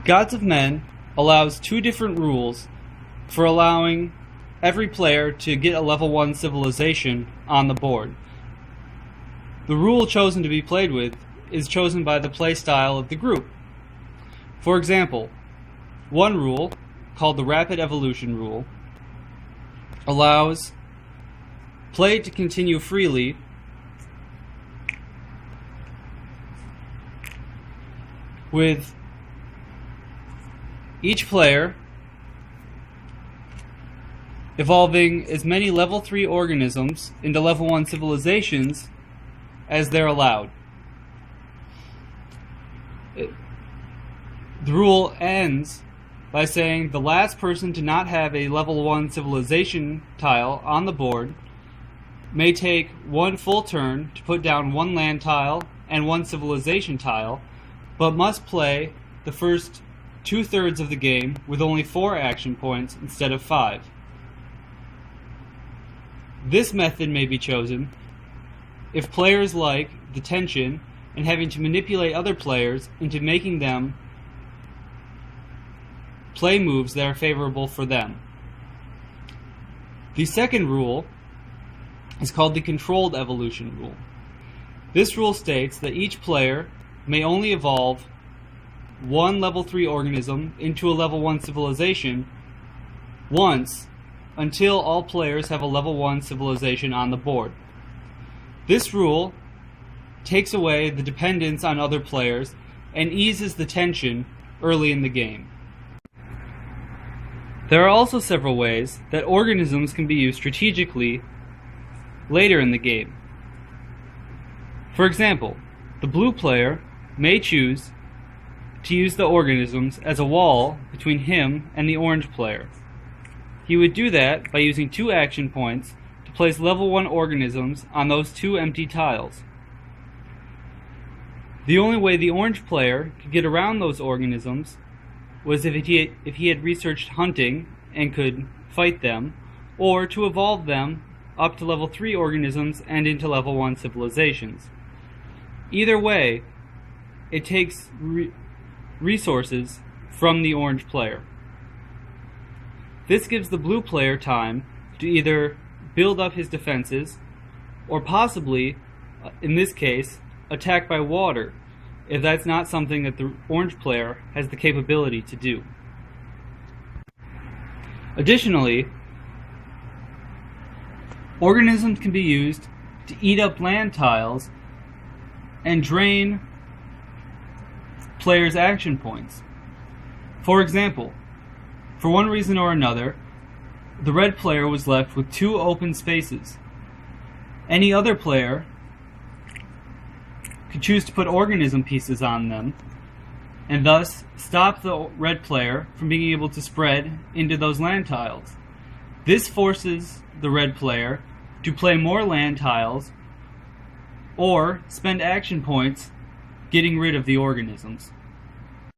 Gods of Men allows two different rules for allowing every player to get a level 1 civilization on the board. The rule chosen to be played with is chosen by the play style of the group. For example, one rule, called the Rapid Evolution Rule, allows play to continue freely with each player evolving as many level 3 organisms into level 1 civilizations as they're allowed. The rule ends by saying the last person to not have a level 1 civilization tile on the board may take one full turn to put down one land tile and one civilization tile, but must play the first 2/3 of the game with only 4 action points instead of 5. This method may be chosen if players like the tension and having to manipulate other players into making them play moves that are favorable for them. The second rule is called the Controlled Evolution Rule. This rule states that each player may only evolve one level 3 organism into a level 1 civilization once until all players have a level 1 civilization on the board. This rule takes away the dependence on other players and eases the tension early in the game. There are also several ways that organisms can be used strategically later in the game. For example, the blue player may choose to use the organisms as a wall between him and the orange player. He would do that by using 2 action points to place level 1 organisms on those 2 empty tiles. The only way the orange player could get around those organisms was if he had researched hunting and could fight them, or to evolve them up to level 3 organisms and into level 1 civilizations. Either way, it takes resources from the orange player. This gives the blue player time to either build up his defenses, or possibly, in this case, attack by water, if that's not something that the orange player has the capability to do. Additionally, organisms can be used to eat up land tiles and drain players' action points. For example, for one reason or another, the red player was left with 2 open spaces. Any other player could choose to put organism pieces on them, and thus stop the red player from being able to spread into those land tiles. This forces the red player to play more land tiles or spend action points getting rid of the organisms.